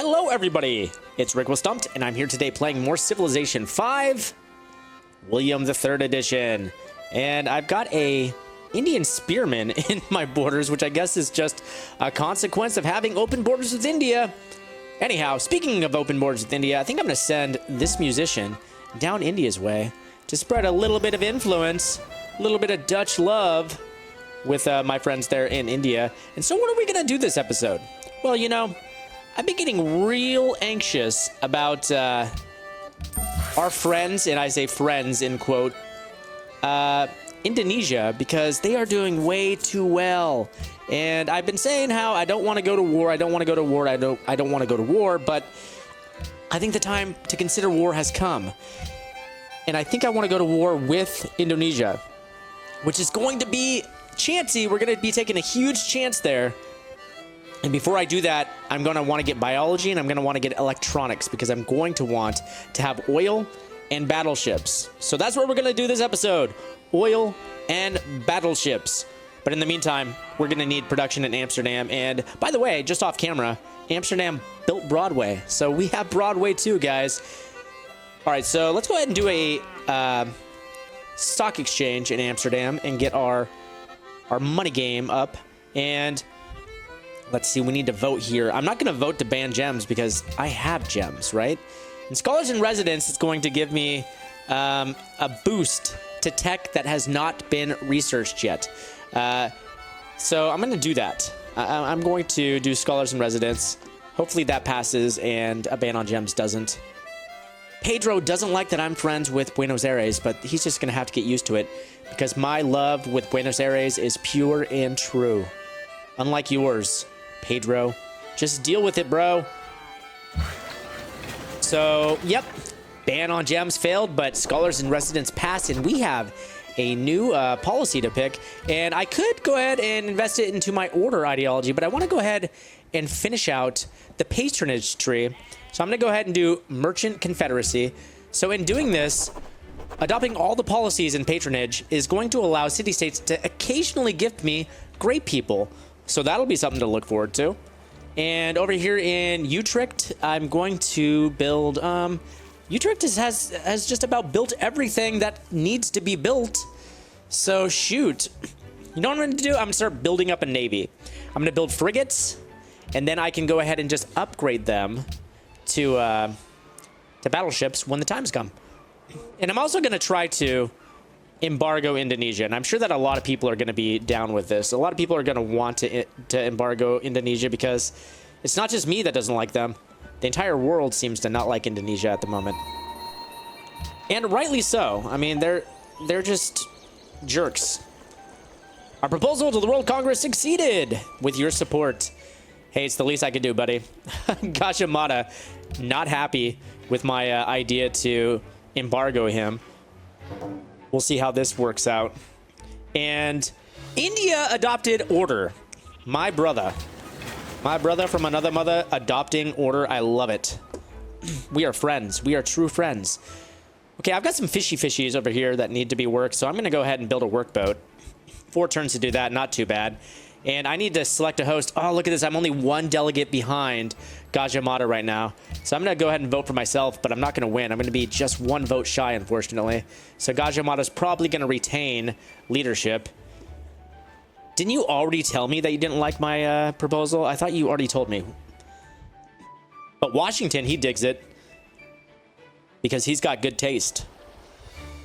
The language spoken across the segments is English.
Hello everybody, it's Rick with Stumped, and I'm here today playing more Civilization 5, William III Edition. And I've got a Indian spearman in my borders, which I guess is just a consequence of having open borders with India. Anyhow, speaking of open borders with India, I think I'm going to send this musician down India's way to spread a little bit of influence, a little bit of Dutch love with my friends there in India. And so what are we going to do this episode? Well, you know, I've been getting real anxious about our friends, and I say friends in quote, Indonesia, because they are doing way too well. And I've been saying how I don't want to go to war, I don't want to go to war, I don't want to go to war, but I think the time to consider war has come. And I think I want to go to war with Indonesia, which is going to be chancy. We're going to be taking a huge chance there. And before I do that, I'm going to want to get biology and I'm going to want to get electronics because I'm going to want to have oil and battleships. So that's what we're going to do this episode. Oil and battleships. But in the meantime, we're going to need production in Amsterdam. And by the way, just off camera, Amsterdam built Broadway. So we have Broadway too, guys. All right, so let's go ahead and do a stock exchange in Amsterdam and get our money game up. And let's see, we need to vote here. I'm not going to vote to ban gems because I have gems, right? And Scholars in Residence is going to give me a boost to tech that has not been researched yet. So I'm going to do that. I'm going to do Scholars in Residence. Hopefully that passes and a ban on gems doesn't. Pedro doesn't like that I'm friends with Buenos Aires, but he's just going to have to get used to it because my love with Buenos Aires is pure and true. Unlike yours, Pedro. Just deal with it, bro. So, yep. Ban on gems failed, but Scholars in Residence passed, and we have a new policy to pick. And I could go ahead and invest it into my order ideology, but I want to go ahead and finish out the patronage tree. So I'm going to go ahead and do Merchant Confederacy. So in doing this, adopting all the policies in patronage is going to allow city-states to occasionally gift me great people. So that'll be something to look forward to. And over here in Utrecht, I'm going to build... Utrecht has just about built everything that needs to be built. So shoot. You know what I'm going to do? I'm going to start building up a navy. I'm going to build frigates. And then I can go ahead and just upgrade them to battleships when the times come. And I'm also going to try to embargo Indonesia, and I'm sure that a lot of people are going to be down with this. A lot of people are going to want to embargo Indonesia because it's not just me that doesn't like them. The entire world seems to not like Indonesia at the moment. And rightly so. I mean, they're just jerks. Our proposal to the World Congress succeeded with your support. Hey, it's the least I could do, buddy. Gajah Mada, not happy with my idea to embargo him. We'll see how this works out. And India adopted order. My brother from another mother adopting order. I love it. We are friends. We are true friends. Okay, I've got some fishies over here that need to be worked, so I'm going to go ahead and build a workboat. 4 turns to do that. Not too bad. And I need to select a host. Oh, look at this. I'm only 1 delegate behind Gajah Mada right now. So I'm going to go ahead and vote for myself, but I'm not going to win. I'm going to be just 1 vote shy, unfortunately. So Gajah Mada's probably going to retain leadership. Didn't you already tell me that you didn't like my proposal? I thought you already told me. But Washington, he digs it. Because he's got good taste.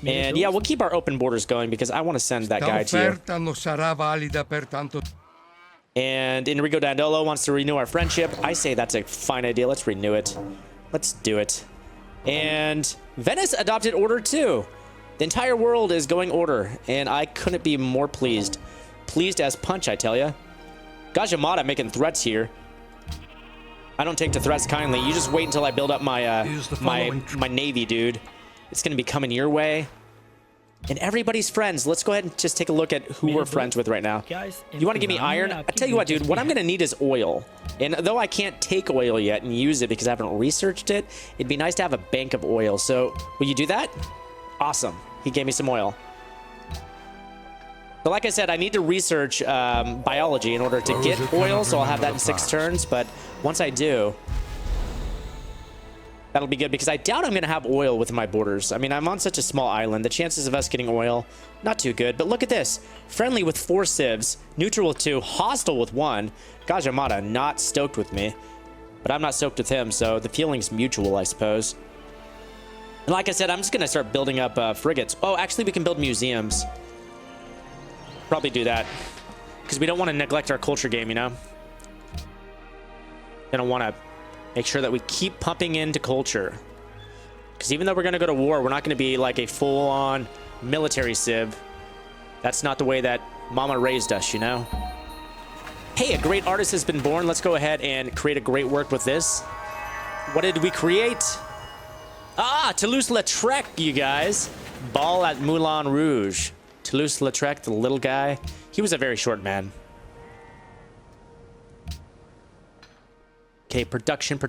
And yeah, we'll keep our open borders going because I want to send that guy to you. And Enrico Dandolo wants to renew our friendship. I say that's a fine idea. Let's renew it. Let's do it. And Venice adopted order too. The entire world is going order. And I couldn't be more pleased. Pleased as punch, I tell ya. Gajah Mada making threats here. I don't take to threats kindly. You just wait until I build up my my navy, dude. It's going to be coming your way. And everybody's friends. Let's go ahead and just take a look at who we're friends with right now. You want to give me iron? I tell you what, dude. What I'm going to need is oil. And though I can't take oil yet and use it because I haven't researched it, it'd be nice to have a bank of oil. So will you do that? Awesome. He gave me some oil. But like I said, I need to research biology in order to get oil, so I'll have that in 6 turns. But once I do, That'll be good because I doubt I'm going to have oil within my borders. I mean, I'm on such a small island. The chances of us getting oil, not too good. But look at this. Friendly with 4 civs, neutral with 2, hostile with 1. Gajah Mada not stoked with me. But I'm not stoked with him, so the feeling's mutual, I suppose. And like I said, I'm just going to start building up frigates. Oh, actually, we can build museums. Probably do that. Because we don't want to neglect our culture game, you know? Gonna want to make sure that we keep pumping into culture. Because even though we're going to go to war, we're not going to be like a full-on military civ. That's not the way that Mama raised us, you know? Hey, a great artist has been born. Let's go ahead and create a great work with this. What did we create? Ah, Toulouse-Lautrec, you guys. Ball at Moulin Rouge. Toulouse-Lautrec, the little guy. He was a very short man. Okay, production.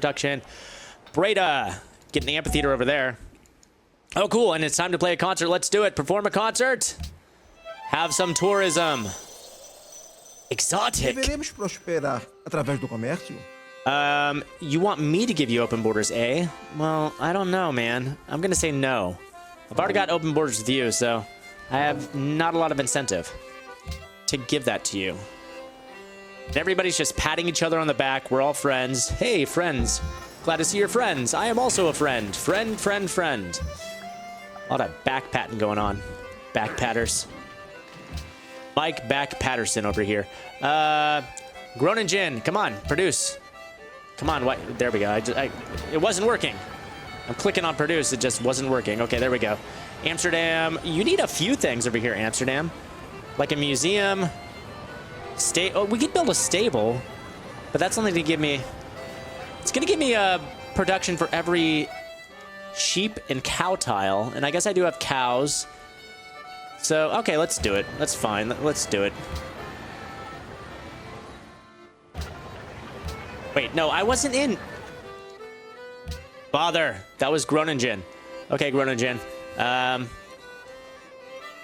Breda, getting the amphitheater over there. Oh, cool, and it's time to play a concert. Let's do it. Perform a concert. Have some tourism. Exotic. Deveremos prosperar através do comércio? You want me to give you open borders, eh? Well, I don't know, man. I'm gonna say no. I've already got open borders with you, so I have not a lot of incentive to give that to you. And everybody's just patting each other on the back. We're all friends. Hey, friends. Glad to see your friends. I am also a friend. Friend. A lot of back patting going on. Back patters. Mike Back Patterson over here. Groningen, come on, produce. Come on, what? There we go. It wasn't working. I'm clicking on produce. It just wasn't working. Okay, there we go. Amsterdam. You need a few things over here, Amsterdam. Like a museum. Oh, we could build a stable, but that's only to give me... It's going to give me a production for every sheep and cow tile. And I guess I do have cows. So, okay, let's do it. That's fine. Let's do it. Wait, no, I wasn't in... Bother. That was Groningen. Okay, Groningen.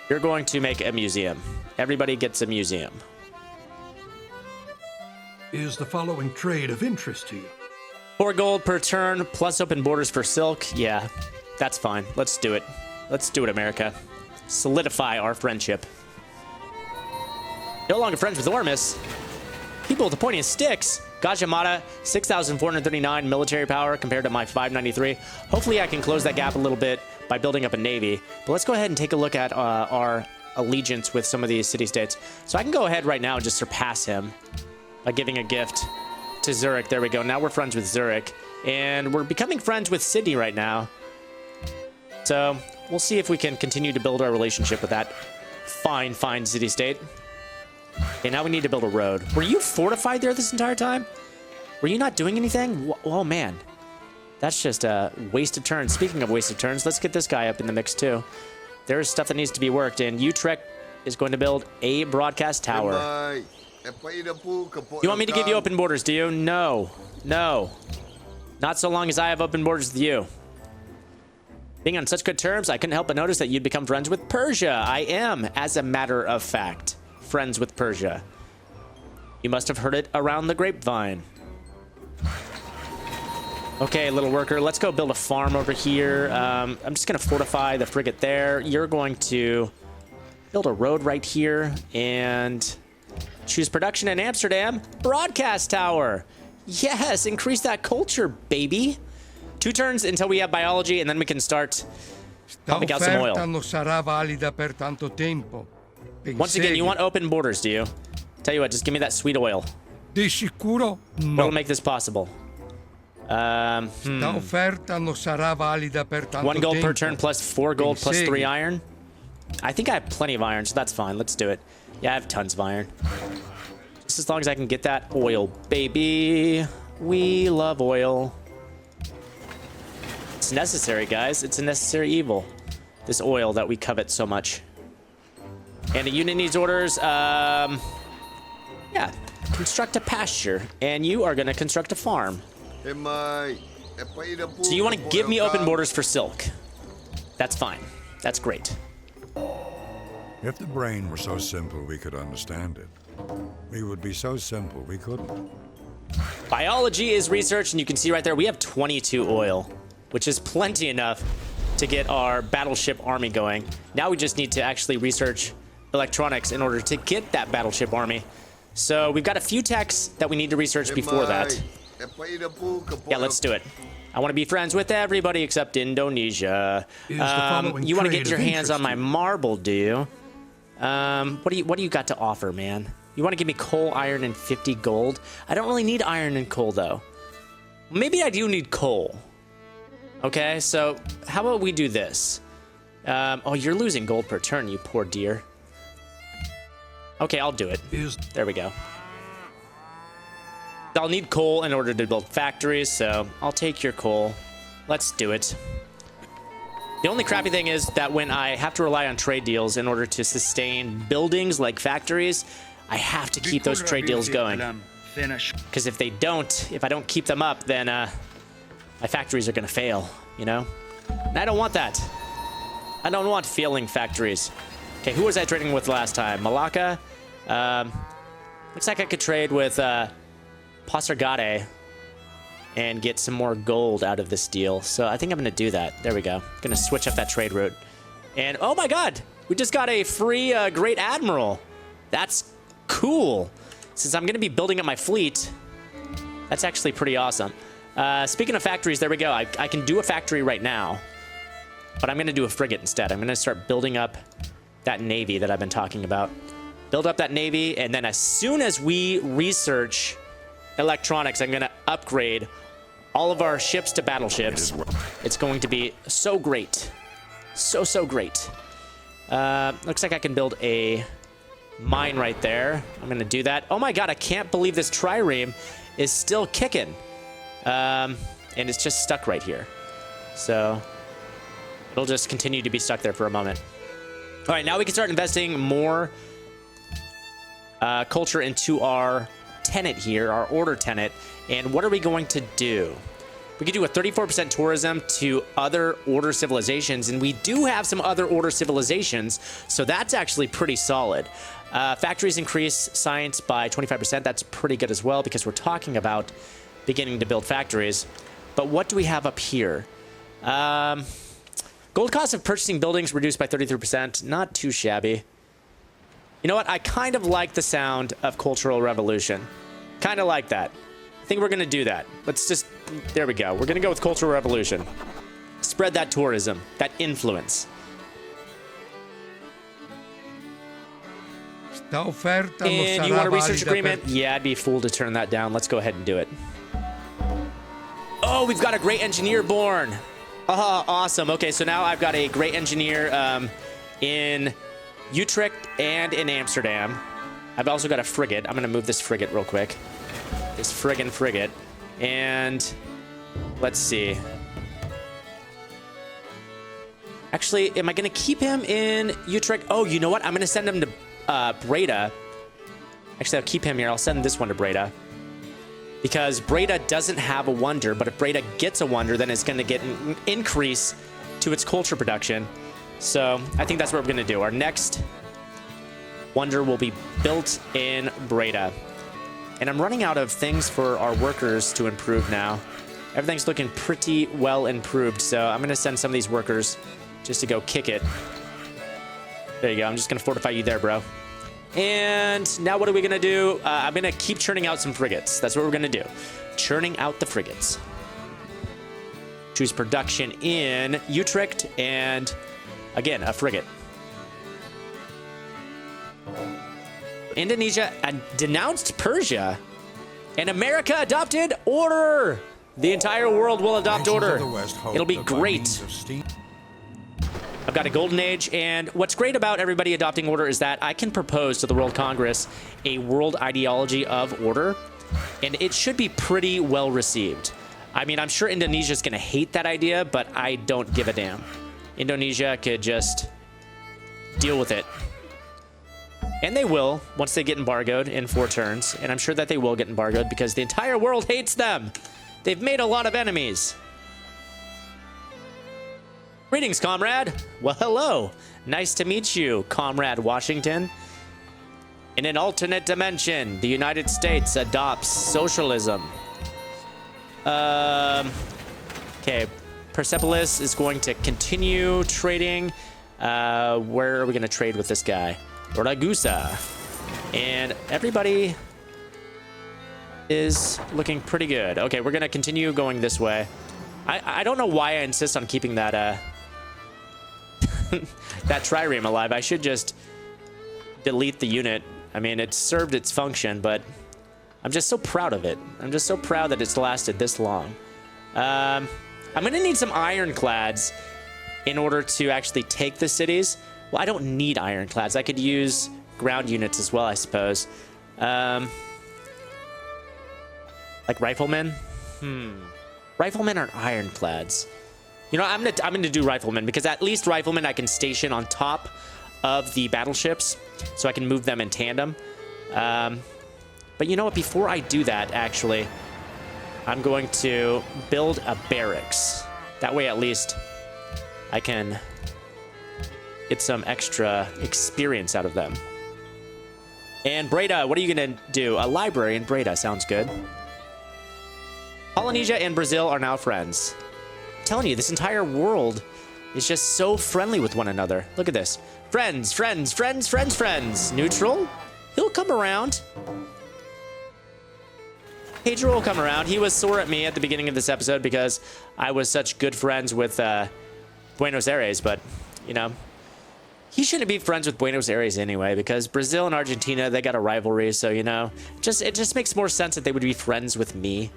You're going to make a museum. Everybody gets a museum. Is the following trade of interest to you? 4 gold per turn, plus open borders for silk. Yeah, that's fine. Let's do it. Let's do it, America. Solidify our friendship. No longer friends with Ormus. People with the pointiest sticks. Gajah Mada, 6,439 military power compared to my 593. Hopefully I can close that gap a little bit by building up a navy. But let's go ahead and take a look at our allegiance with some of these city-states. So I can go ahead right now and just surpass him by giving a gift to Zurich. There we go. Now we're friends with Zurich. And we're becoming friends with Sydney right now. So we'll see if we can continue to build our relationship with that fine city-state. Okay, now we need to build a road. Were you fortified there this entire time? Were you not doing anything? Oh, man. That's just a waste of turns. Speaking of wasted turns, let's get this guy up in the mix, too. There's stuff that needs to be worked, and Utrecht is going to build a broadcast tower. You want me to give you open borders, do you? No. No. Not so long as I have open borders with you. Being on such good terms, I couldn't help but notice that you'd become friends with Persia. I am, as a matter of fact, friends with Persia. You must have heard it around the grapevine. Okay, little worker, let's go build a farm over here. I'm just going to fortify the frigate there. You're going to build a road right here and choose production in Amsterdam. Broadcast tower. Yes, increase that culture, baby. 2 turns until we have biology, and then we can start pumping out some oil. Once again, you want open borders, do you? Tell you what, just give me that sweet oil. Di sicuro no. What'll make this possible? 1 gold per turn plus 4 gold plus 3 iron. I think I have plenty of iron, so that's fine. Let's do it. Yeah, I have tons of iron. Just as long as I can get that oil, baby. We love oil. It's necessary, guys. It's a necessary evil. This oil that we covet so much. And the unit needs orders. Yeah. Construct a pasture. And you are going to construct a farm. So you want to give me open borders for silk. That's fine. That's great. If the brain were so simple we could understand it, we would be so simple we couldn't. Biology is research, and you can see right there we have 22 oil. which is plenty enough to get our battleship army going. Now we just need to actually research electronics in order to get that battleship army. So we've got a few techs that we need to research before that. Yeah, let's do it. I want to be friends with everybody except Indonesia. You want to get your hands on my marble, do you? What do you got to offer, man? You want to give me coal, iron, and 50 gold? I don't really need iron and coal, though. Maybe I do need coal. Okay, so how about we do this? Oh, you're losing gold per turn, you poor dear. Okay, I'll do it. There we go. I'll need coal in order to build factories, so I'll take your coal. Let's do it. The only crappy thing is that when I have to rely on trade deals in order to sustain buildings like factories, I have to keep those trade deals going. Because if I don't keep them up, then my factories are going to fail, you know? And I don't want that. I don't want failing factories. Okay, who was I trading with last time? Malacca? Looks like I could trade with Pasargade and get some more gold out of this deal. So I think I'm going to do that. There we go. Going to switch up that trade route. And oh my god, we just got a free Great Admiral. That's cool. Since I'm going to be building up my fleet, that's actually pretty awesome. Speaking of factories, there we go. I can do a factory right now, but I'm going to do a frigate instead. I'm going to start building up that navy that I've been talking about. Build up that navy, and then as soon as we research electronics, I'm going to upgrade all of our ships to battleships. It's going to be so great. So great. Looks like I can build a mine right there. I'm going to do that. Oh my god, I can't believe this trireme is still kicking. And it's just stuck right here. So it'll just continue to be stuck there for a moment. All right, now we can start investing more culture into our tenant here, our order tenant. And what are we going to do? We could do a 34% tourism to other order civilizations, and we do have some other order civilizations, so that's actually pretty solid. Factories increase science by 25%. That's pretty good as well, because we're talking about beginning to build factories. But what do we have up here? Gold cost of purchasing buildings reduced by 33%. Not too shabby. You know what? I kind of like the sound of cultural revolution. Kind of like that. I think we're going to do that. Let's just... There we go. We're going to go with cultural revolution. Spread that tourism, that influence. And you want a research agreement? Yeah, I'd be a fool to turn that down. Let's go ahead and do it. Oh, we've got a great engineer born. Oh, awesome. Okay, so now I've got a great engineer in Utrecht and in Amsterdam. I've also got a frigate. I'm going to move this frigate real quick. This friggin' frigate. And let's see. Actually, am I going to keep him in Utrecht? Oh, you know what? I'm going to send him to Breda. Actually, I'll keep him here. I'll send this one to Breda. Because Breda doesn't have a wonder, but if Breda gets a wonder, then it's going to get an increase to its culture production. So I think that's what we're going to do. Our next wonder will be built in Breda. And I'm running out of things for our workers to improve now. Everything's looking pretty well improved, so I'm going to send some of these workers just to go kick it. There you go. I'm just going to fortify you there, bro. And now what are we going to do? I'm going to keep churning out some frigates. That's what we're going to do. Churning out the frigates. Choose production in Utrecht and, again, a frigate. Indonesia denounced Persia, and America adopted order. The entire world will adopt order. It'll be great. I've got a golden age, and what's great about everybody adopting order is that I can propose to the World Congress a world ideology of order, and it should be pretty well received. I mean, I'm sure Indonesia's going to hate that idea, but I don't give a damn. Indonesia could just deal with it. And they will, once they get embargoed in 4 turns. And I'm sure that they will get embargoed because the entire world hates them. They've made a lot of enemies. Greetings, comrade. Well, hello. Nice to meet you, Comrade Washington. In an alternate dimension, the United States adopts socialism. Okay. Persepolis is going to continue trading. Where are we going to trade with this guy? Ragusa. And everybody is looking pretty good. Okay, we're going to continue going this way. I don't know why I insist on keeping that that trireme alive. I should just delete the unit. I mean, it served its function, but I'm just so proud of it. I'm just so proud that it's lasted this long. I'm going to need some ironclads in order to actually take the cities. Well, I don't need ironclads. I could use ground units as well, I suppose. Like riflemen? Riflemen are ironclads. You know, I'm gonna do riflemen, because at least riflemen I can station on top of the battleships, so I can move them in tandem. But you know what? Before I do that, actually, I'm going to build a barracks. That way, at least, I can get some extra experience out of them. And Breda, what are you gonna do? A library in Breda sounds good. Polynesia and Brazil are now friends. I'm telling you, this entire world is just so friendly with one another. Look at this. Friends, friends, friends, friends, friends. Neutral? He'll come around. Pedro will come around. He was sore at me at the beginning of this episode because I was such good friends with Buenos Aires, but, you know, he shouldn't be friends with Buenos Aires anyway, because Brazil and Argentina, they got a rivalry, so, you know, it just makes more sense that they would be friends with me,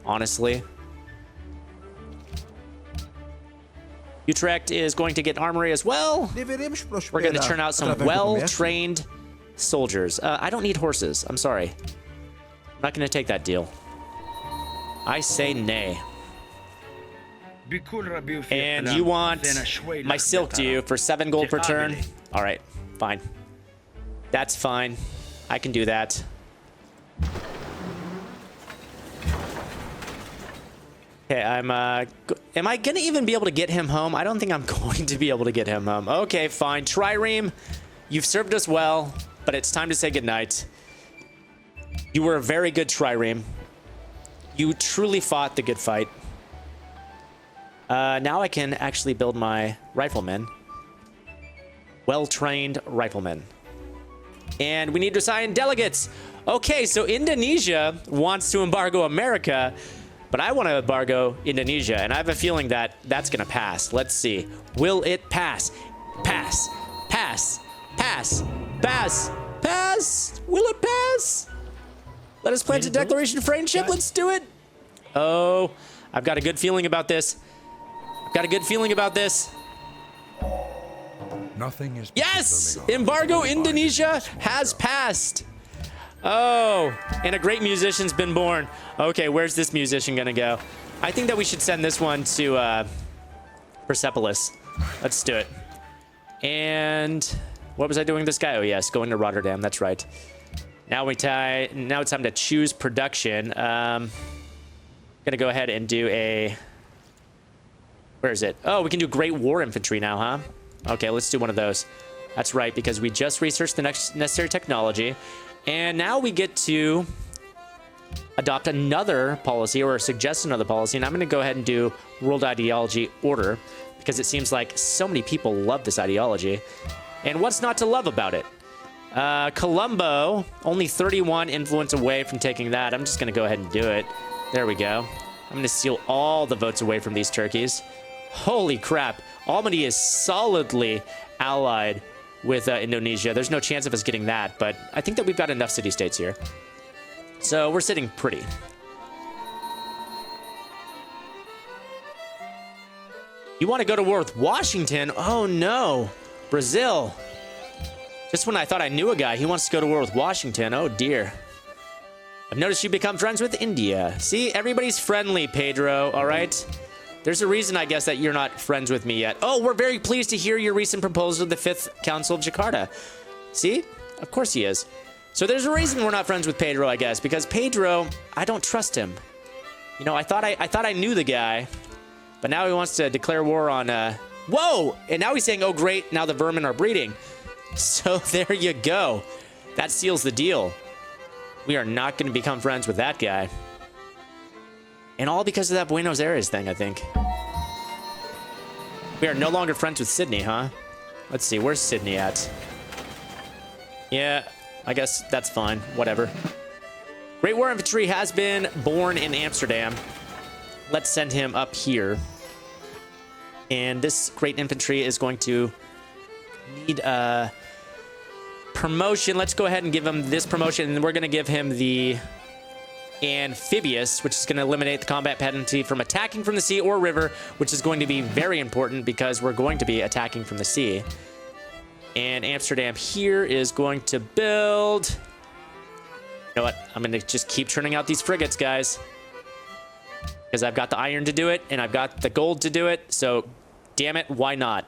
honestly. Utrecht is going to get armory as well. We're going to turn out some well-trained soldiers. I don't need horses. I'm sorry. I'm not going to take that deal. I say nay. And you want my silk, do you, for 7 gold per turn? All right, fine. That's fine. I can do that. Okay, am I gonna even be able to get him home? I don't think I'm going to be able to get him home. Okay, fine. Trireme, you've served us well, but it's time to say goodnight. You were a very good trireme. You truly fought the good fight. Now I can actually build my riflemen. Well-trained riflemen. And we need to assign delegates. Okay, so Indonesia wants to embargo America, but I want to embargo Indonesia, and I have a feeling that that's going to pass. Let's see. Will it pass? Pass. Pass. Pass. Pass. Pass. Will it pass? Let us pledge a declaration of friendship. Let's do it. Oh, I've got a good feeling about this. I've got a good feeling about this. Nothing is. Yes! Embargo Indonesia has passed. Oh, and a great musician's been born. Okay, where's this musician gonna go? I think that we should send this one to Persepolis. Let's do it. And what was I doing with this guy? Oh yes, going to Rotterdam. That's right. Now it's time to choose production. Gonna go ahead and do a. Where is it? Oh, we can do Great War Infantry now, huh? Okay, let's do one of those. That's right, because we just researched the next necessary technology. And now we get to adopt another policy, or suggest another policy. And I'm going to go ahead and do World Ideology Order, because it seems like so many people love this ideology. And what's not to love about it? Colombo, only 31 influence away from taking that. I'm just going to go ahead and do it. There we go. I'm going to steal all the votes away from these turkeys. Holy crap. Albany is solidly allied with Indonesia. There's no chance of us getting that, but I think that we've got enough city-states here. So we're sitting pretty. You want to go to war with Washington? Oh no. Brazil. Just when I thought I knew a guy, he wants to go to war with Washington. Oh dear. I've noticed you become friends with India. See, everybody's friendly, Pedro, all right? There's a reason, I guess, that you're not friends with me yet. Oh, we're very pleased to hear your recent proposal to the 5th Council of Jakarta. See? Of course he is. So there's a reason we're not friends with Pedro, I guess, because Pedro, I don't trust him. You know, I thought I knew the guy, but now he wants to declare war on, Whoa! And now he's saying, oh, great, now the vermin are breeding. So there you go. That seals the deal. We are not going to become friends with that guy. And all because of that Buenos Aires thing, I think. We are no longer friends with Sydney, huh? Let's see, where's Sydney at? Yeah, I guess that's fine. Whatever. Great War Infantry has been born in Amsterdam. Let's send him up here. And this Great Infantry is going to need a promotion. Let's go ahead and give him this promotion, and we're going to give him the Amphibious, which is going to eliminate the combat penalty from attacking from the sea or river, which is going to be very important because we're going to be attacking from the sea. And Amsterdam here is going to build... You know what? I'm going to just keep churning out these frigates, guys. Because I've got the iron to do it, and I've got the gold to do it. So, damn it, why not?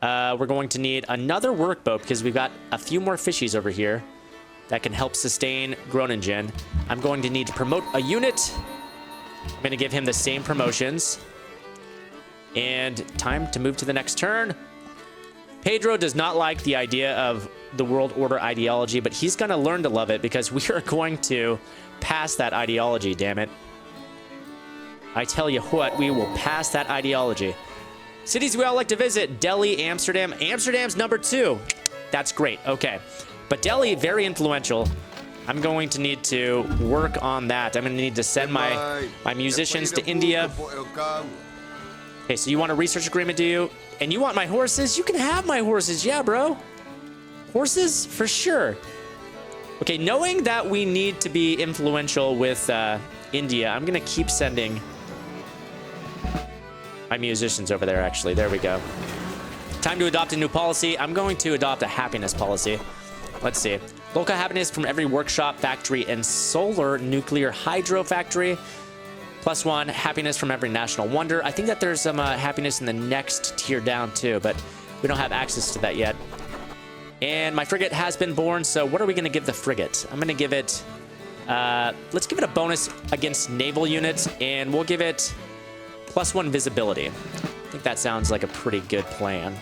We're going to need another workboat because we've got a few more fishies over here that can help sustain Groningen. I'm going to need to promote a unit. I'm going to give him the same promotions. And time to move to the next turn. Pedro does not like the idea of the world order ideology, but he's going to learn to love it because we are going to pass that ideology, damn it. I tell you what, we will pass that ideology. Cities we all like to visit: Delhi, Amsterdam. Amsterdam's number 2. That's great. Okay. But Delhi, very influential. I'm going to need to work on that. I'm going to need to send my musicians to India. Okay, so you want a research agreement, do you? And you want my horses? You can have my horses. Yeah, bro. Horses? For sure. Okay, knowing that we need to be influential with India, I'm going to keep sending my musicians over there, actually. There we go. Time to adopt a new policy. I'm going to adopt a happiness policy. Let's see. Local happiness from every workshop, factory, and solar nuclear hydro factory. +1 happiness from every national wonder. I think that there's some happiness in the next tier down too, but we don't have access to that yet. And my frigate has been born, so what are we going to give the frigate? I'm going to give it... let's give it a bonus against naval units, and we'll give it +1 visibility. I think that sounds like a pretty good plan.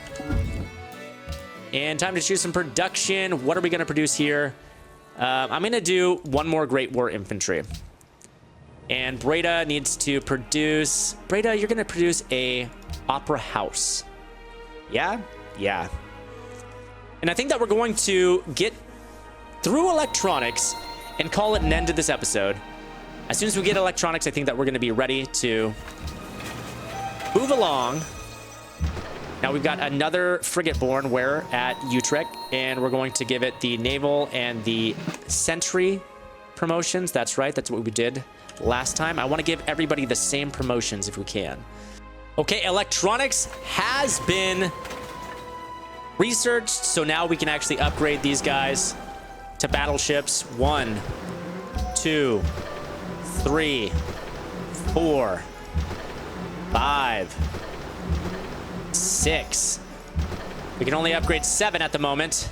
And time to choose some production. What are we going to produce here? I'm going to do one more Great War Infantry. And Breda needs to produce... Breda, you're going to produce a opera house. Yeah? Yeah. And I think that we're going to get through electronics and call it an end to this episode. As soon as we get electronics, I think that we're going to be ready to move along. Now we've got another frigate born. Where? At Utrecht. And we're going to give it the naval and the sentry promotions. That's right. That's what we did last time. I want to give everybody the same promotions if we can. Okay, electronics has been researched, so now we can actually upgrade these guys to battleships. 1, 2, 3, 4, 5, 6. We can only upgrade 7 at the moment.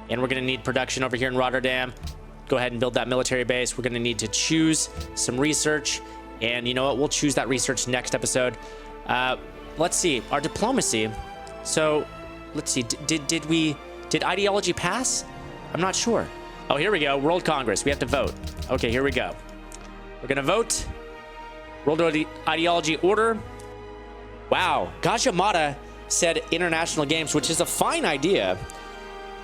And we're going to need production over here in Rotterdam. Go ahead and build that military base. We're going to need to choose some research. And you know what? We'll choose that research next episode. Let's see. Our diplomacy. So, let's see. Did ideology pass? I'm not sure. Oh, here we go. World Congress. We have to vote. Okay, here we go. We're going to vote. World Ideology Order. Wow. Gajah Mada said international games, which is a fine idea.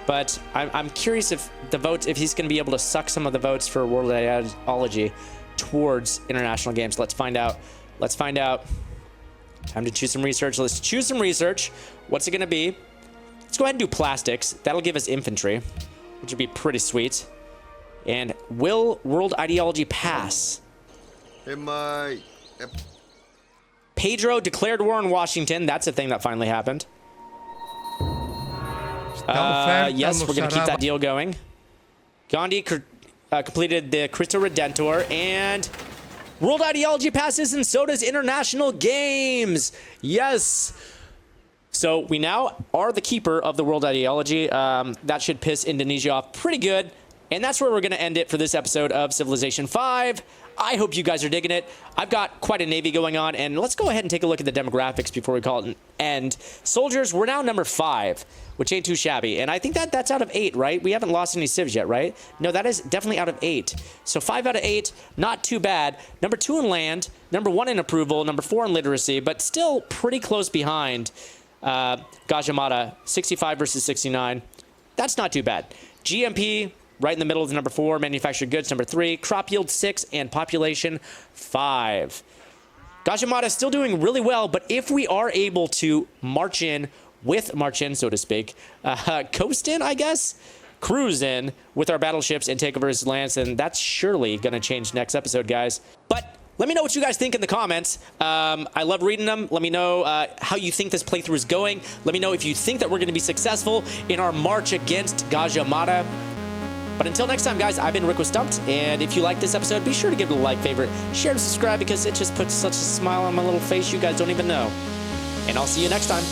But I'm curious if the votes, if he's going to be able to suck some of the votes for World Ideology towards international games. Let's find out. Let's find out. Time to choose some research. Let's choose some research. What's it going to be? Let's go ahead and do plastics. That'll give us infantry, which would be pretty sweet. And will World Ideology pass? Pedro declared war on Washington. That's a thing that finally happened. Yes, we're going to keep that deal going. Gandhi completed the Cristo Redentor, and World Ideology passes, and so does International Games. Yes. So we now are the keeper of the World Ideology. That should piss Indonesia off pretty good. And that's where we're going to end it for this episode of Civilization 5. I hope you guys are digging it. I've got quite a navy going on, and let's go ahead and take a look at the demographics before we call it an end. Soldiers, we're now number 5, which ain't too shabby, and I think that's out of 8, right? We haven't lost any civs yet, right? No, that is definitely out of 8. So 5 out of 8, not too bad. Number 2 in land, number 1 in approval, number 4 in literacy, but still pretty close behind Gajah Mada, 65 versus 69. That's not too bad. GMP, right in the middle of number 4, manufactured goods, number 3, crop yield 6, and population 5. Gajah Mada is still doing really well, but if we are able to march in, so to speak, coast in, I guess, cruise in with our battleships and take over his lands, then that's surely going to change next episode, guys. But let me know what you guys think in the comments. I love reading them. Let me know how you think this playthrough is going. Let me know if you think that we're going to be successful in our march against Gajah Mada. But until next time, guys, I've been Rick with Stumpt, and if you like this episode, be sure to give it a like, favorite, share, and subscribe, because it just puts such a smile on my little face you guys don't even know. And I'll see you next time.